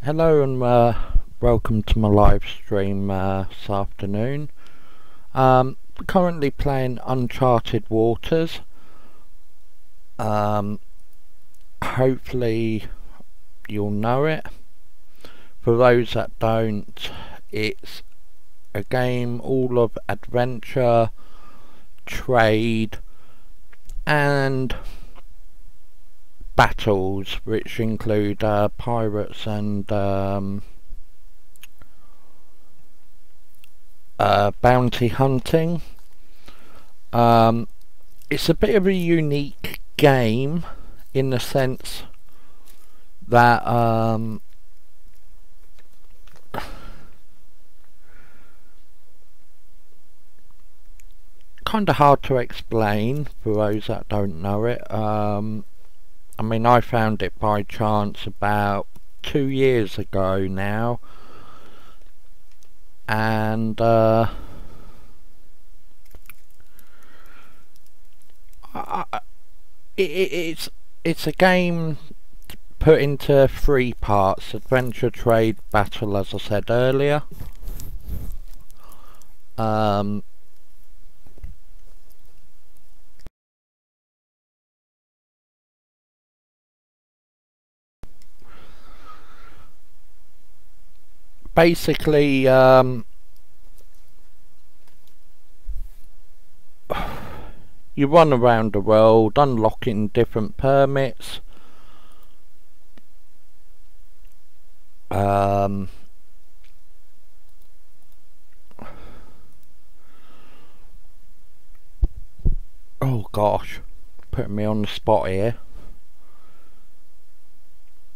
Hello and welcome to my live stream this afternoon. Currently playing Uncharted Waters. Hopefully you'll know it. For those that don't, it's a game all of adventure, trade and battles, which include pirates and bounty hunting. It's a bit of a unique game in the sense that kind of hard to explain for those that don't know it. I mean, I found it by chance about 2 years ago now, and it's a game put into 3 parts: adventure, trade, battle, as I said earlier. Basically, you run around the world unlocking different permits. Oh gosh, putting me on the spot here.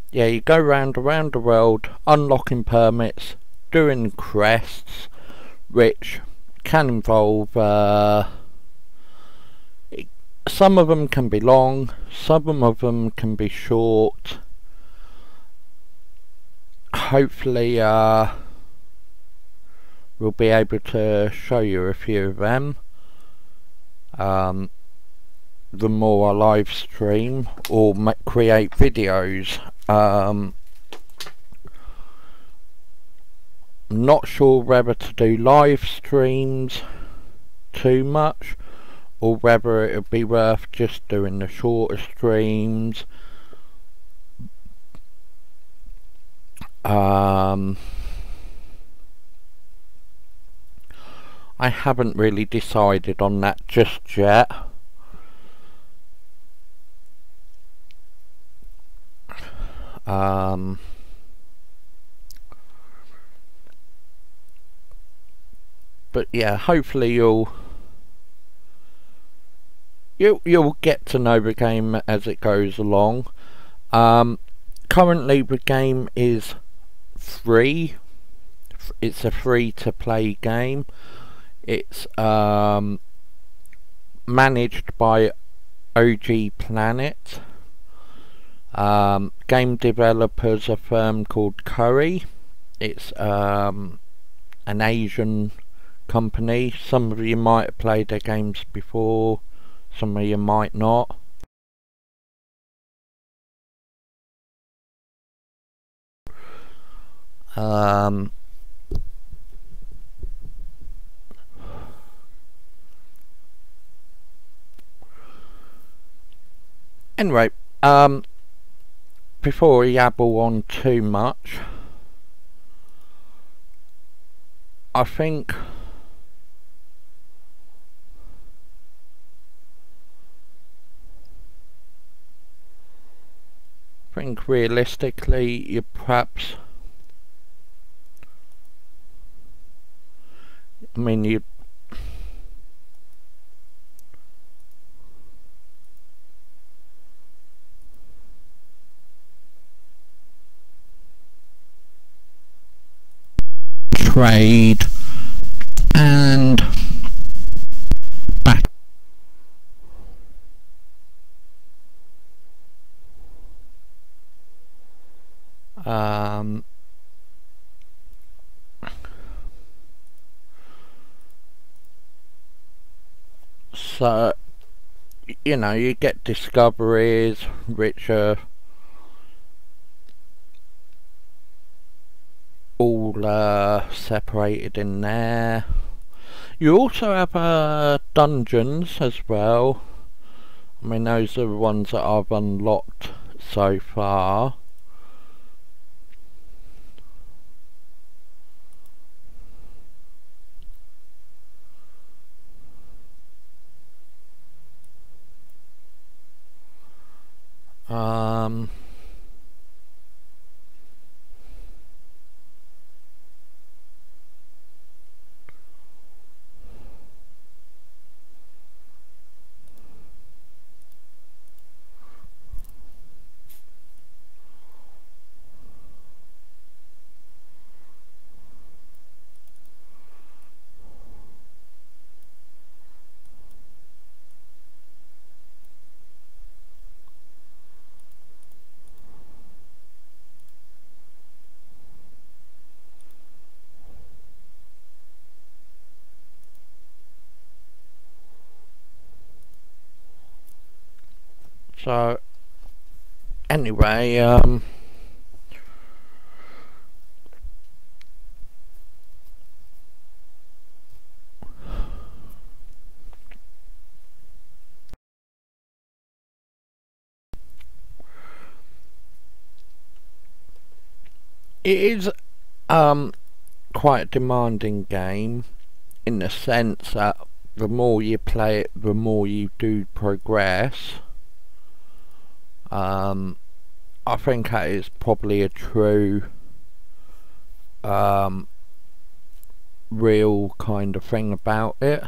Yeah, you go around the world unlocking permits, doing quests, which can involve some of them can be long, some of them can be short. Hopefully we'll be able to show you a few of them the more I live stream or create videos. I'm not sure whether to do live streams too much or whether it would be worth just doing the shorter streams. I haven't really decided on that just yet. But yeah, hopefully you'll get to know the game as it goes along. Currently the game is free. It's a free to play game. It's managed by OGPlanet. Game developers a firm called KOEI. It's an Asian company. Some of you might have played their games before, some of you might not. Anyway, before we yabble on too much, I think realistically you perhaps, I mean, you trade and back. So, you know, you get discoveries which are separated in there. You also have dungeons as well. I mean, those are the ones that I've unlocked so far. So anyway, it is quite a demanding game, in the sense that the more you play it, the more you do progress. I think that is probably a true real kind of thing about it.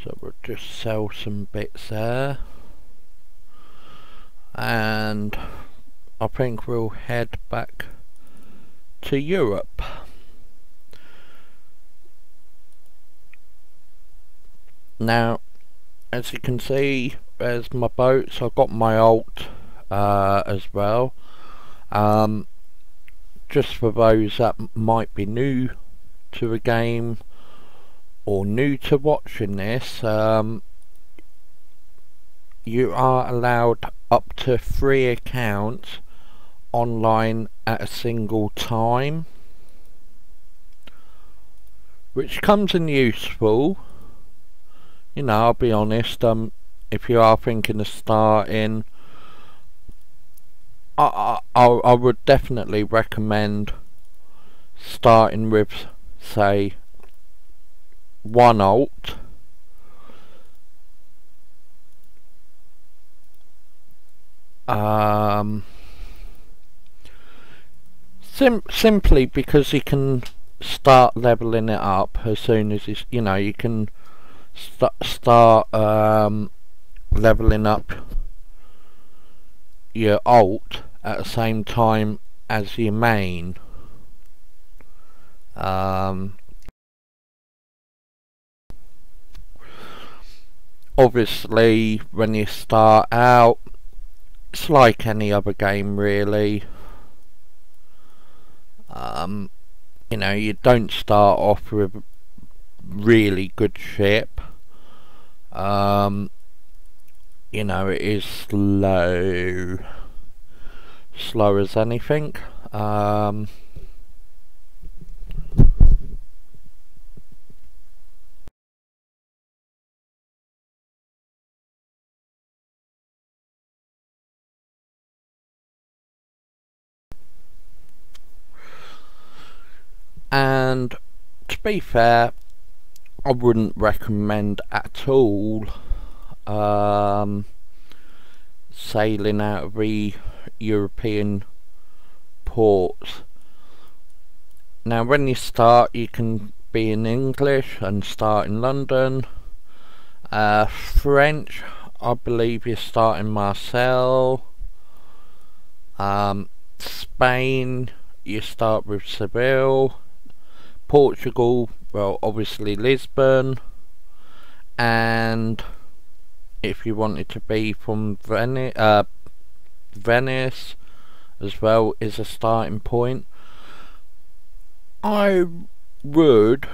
So we'll just sell some bits there, and I think we'll head back to Europe. Now, as you can see, there's my boats. I've got my alt as well. Just for those that might be new to the game or new to watching this, you are allowed up to 3 accounts online at a single time, which comes in useful. You know, I'll be honest, if you are thinking of starting, I would definitely recommend starting with, say, one alt, simply because you can start leveling it up as soon as it's, you know, you can start leveling up your alt at the same time as your main. Obviously, when you start out, it's like any other game really. You know, you don't start off with a really good ship. You know, it is slow as anything. And to be fair, I wouldn't recommend at all sailing out of the European ports. Now when you start, you can be in English and start in London. French, I believe you start in Marseille. Spain, you start with Seville. Portugal, well, obviously Lisbon, and if you wanted to be from Venice as well is a starting point. I would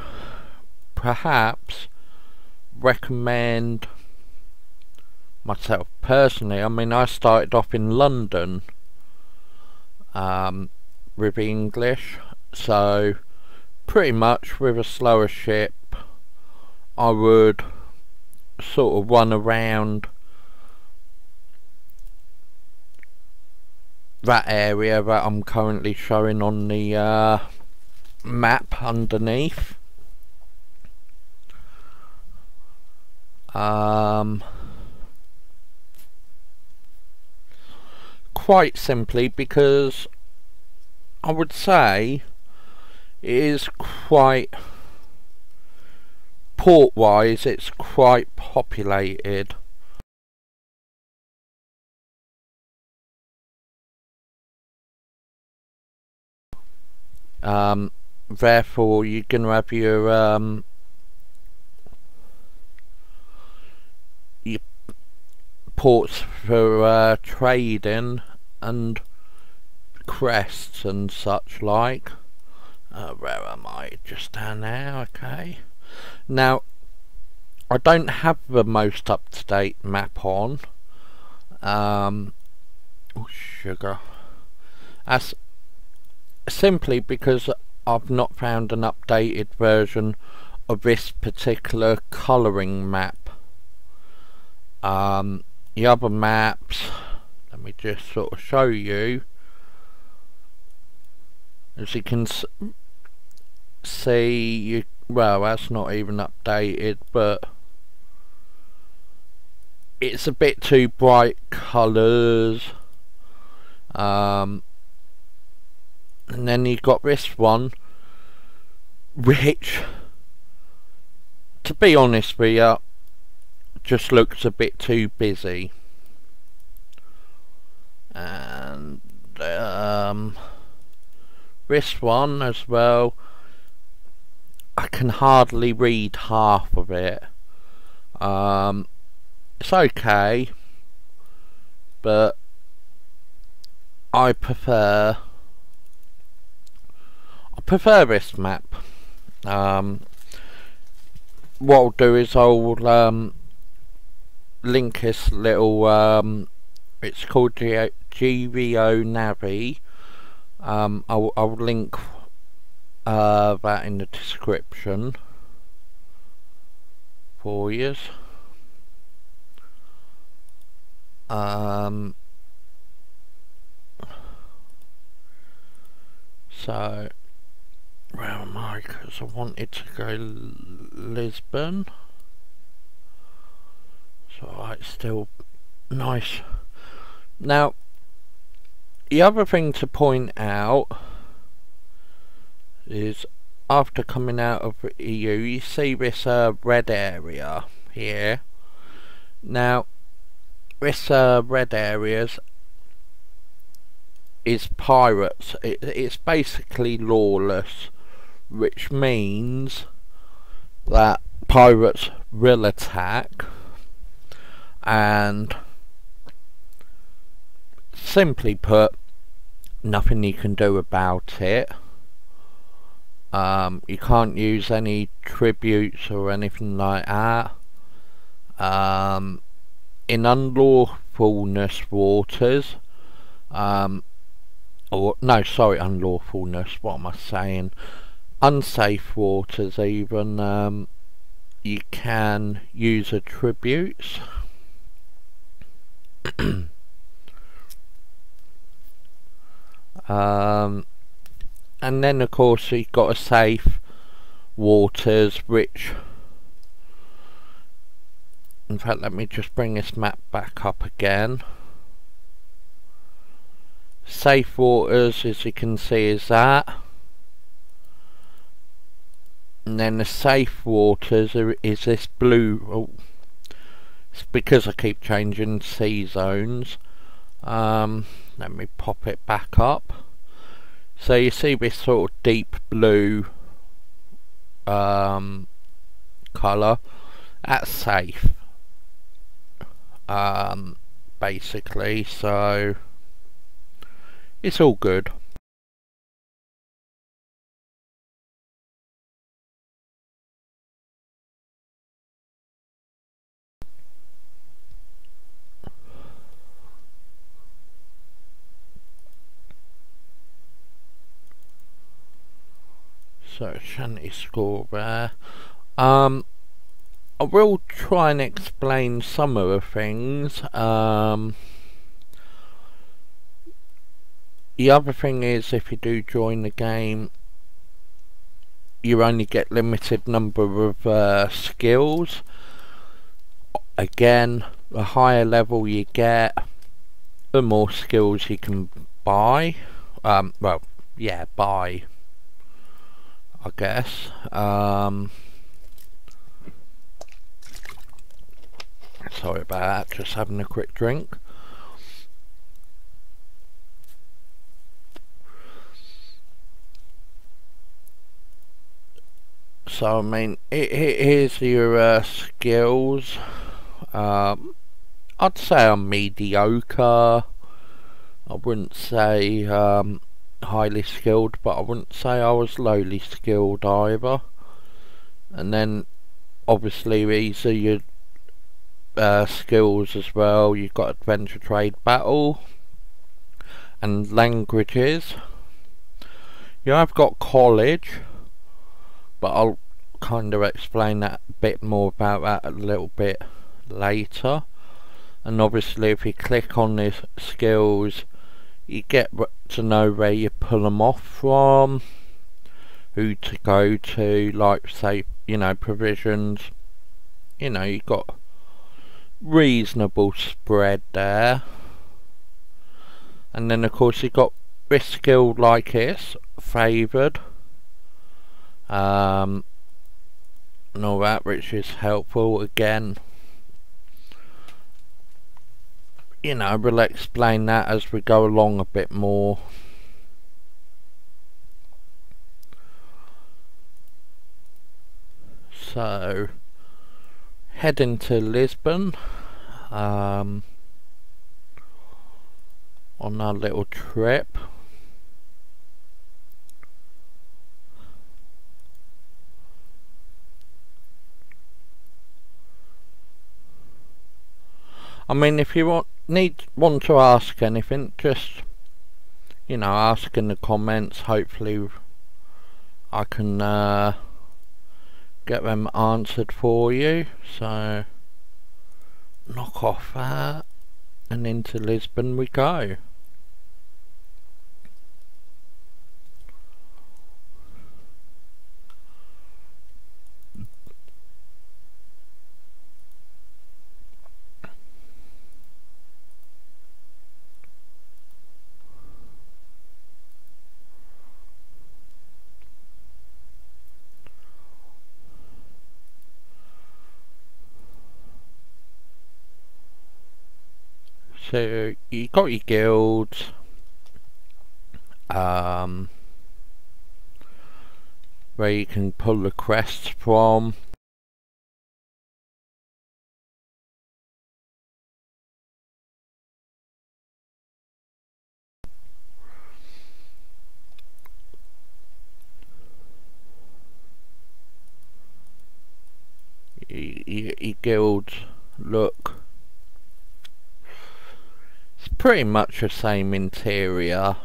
perhaps recommend myself personally. I mean, I started off in London with English, so pretty much with a slower ship I would sort of run around that area that I'm currently showing on the map underneath. Quite simply because I would say it is quite, port wise, it's quite populated. Therefore you're going to have your ports for trading and crests and such like. Where am I? Just down there. Okay. Now I don't have the most up-to-date map on. Oh, sugar. That's simply because I've not found an updated version of this particular colouring map. The other maps, let me just sort of show you. As you can see, well, that's not even updated, but it's a bit too bright colours. And then you've got this one, which, to be honest with you, just looks a bit too busy. And this one as well, I can hardly read half of it. It's okay, but I prefer this map. What I'll do is I'll link this little it's called GVO Navi. I'll link that in the description for you. So where am I? Because I wanted to go Lisbon. So it's still nice. Now, the other thing to point out is after coming out of the EU, you see this red area here. Now, this red area is pirates. It's basically lawless, which means that pirates will attack, and simply put, nothing you can do about it. You can't use any tributes or anything like that. In unlawfulness waters, or no, sorry, unlawfulness, what am I saying? Unsafe waters even, you can use attributes. And then of course you've got a safe waters, which, in fact, let me just bring this map back up again. Safe waters, as you can see, is that, and then the safe waters is this blue. Oh, it's because I keep changing sea zones. Let me pop it back up. So you see this sort of deep blue colour, that's safe, basically, so it's all good. So shanty score there. I will try and explain some of the things. The other thing is, if you do join the game, you only get limited number of skills. Again, the higher level you get, the more skills you can buy. Well, yeah, buy, I guess. Sorry about that, just having a quick drink. So I mean, here's your skills. I'd say I'm mediocre. I wouldn't say highly skilled, but I wouldn't say I was lowly skilled either. And then obviously these are your skills as well. You've got adventure, trade, battle, and languages. You have got college, but I'll kind of explain that a bit more about that a little bit later. And obviously if you click on these skills, you get to know where you pull them off from, who to go to, like say, you know, provisions. You know, you've got reasonable spread there. And then of course you've got this skill like this, favoured, and all that, which is helpful. Again, you know, we'll explain that as we go along a bit more. So heading to Lisbon on our little trip. I mean, if you want to ask anything, just, you know, ask in the comments. Hopefully I can get them answered for you. So knock off that and into Lisbon we go. So you got your guilds, where you can pull the quests from. Your guilds look, it's pretty much the same interior.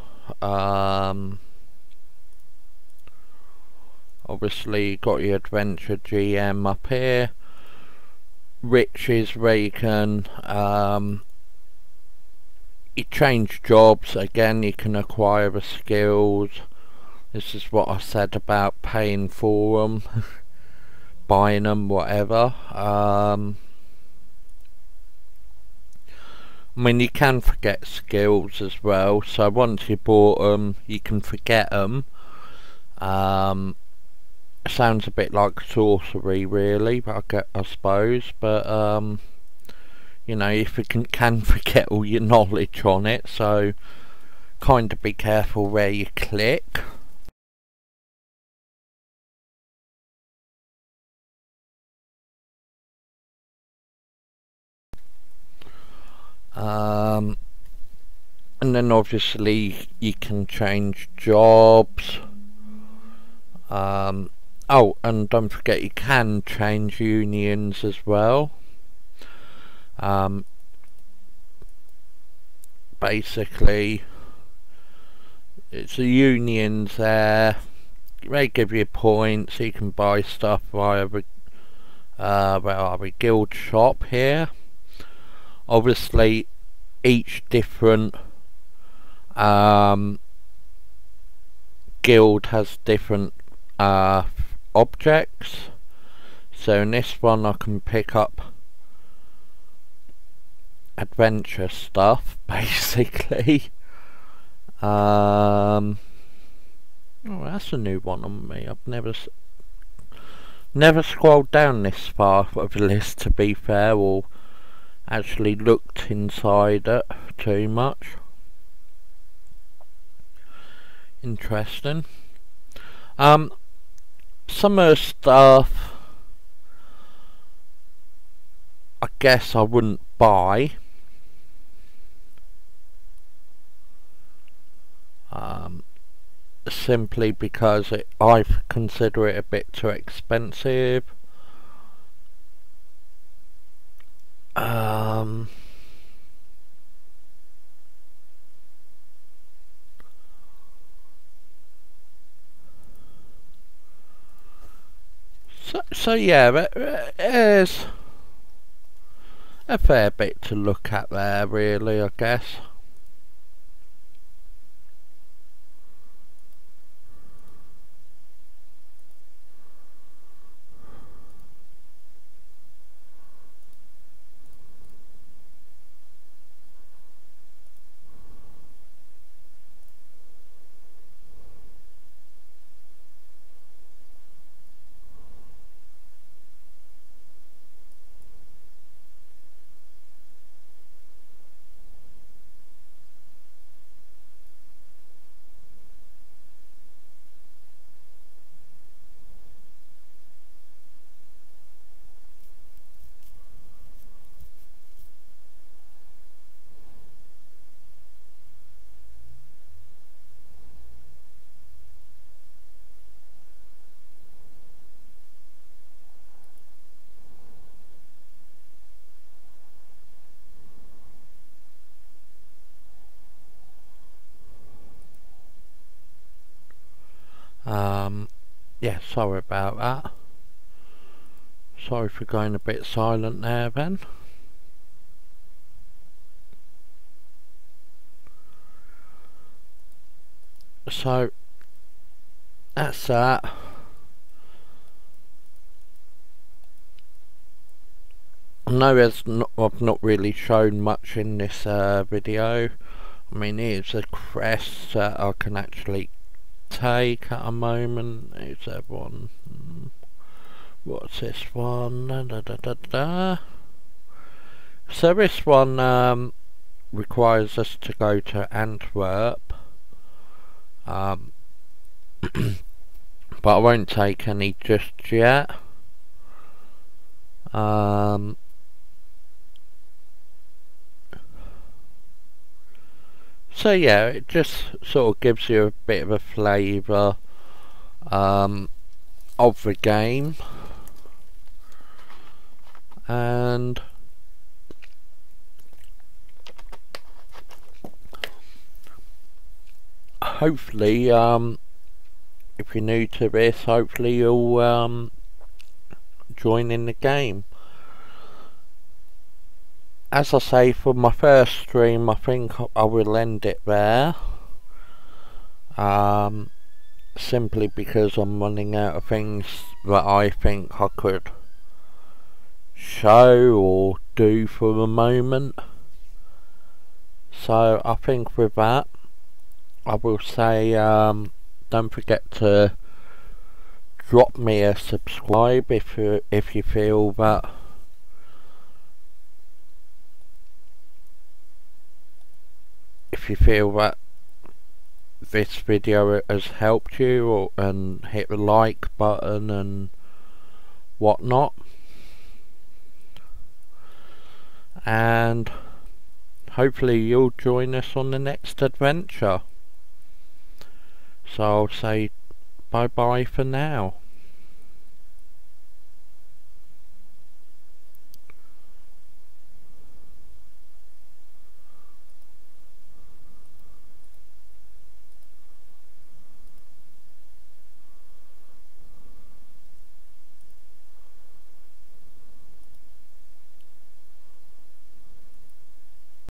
Obviously you got your adventure GM up here, which is where you can you change jobs. Again, you can acquire the skills. This is what I said about paying for them, buying them, whatever. I mean, you can forget skills as well, so once you bought them you can forget them. Sounds a bit like sorcery really, but I suppose, but you know, if you can forget all your knowledge on it, so kind of be careful where you click. And then obviously you can change jobs. Oh, and don't forget you can change unions as well. Basically it's the unions there, they give you points. You can buy stuff via the guild shop here. Obviously, each different guild has different objects. So in this one I can pick up adventure stuff, basically. Oh, that's a new one on me. I've never scrolled down this far of the list, to be fair, or actually looked inside it too much. Interesting. Some of the stuff I guess I wouldn't buy. Simply because I consider it a bit too expensive. So yeah, there's a fair bit to look at there, really, I guess. Yeah, sorry about that. Sorry for going a bit silent there then. So that's that. I know I've not really shown much in this video. I mean, here's a crest that I can actually take at a moment. Is there one? What's this one? So this one requires us to go to Antwerp, but I won't take any just yet. So yeah, it just sort of gives you a bit of a flavour of the game, and hopefully if you're new to this, hopefully you'll join in the game. As I say, for my first stream, I think I will end it there. Simply because I'm running out of things that I think I could show or do for the moment. So I think with that, I will say don't forget to drop me a subscribe if you feel that this video has helped you, and hit the like button and whatnot, and hopefully you'll join us on the next adventure. So I'll say bye bye for now.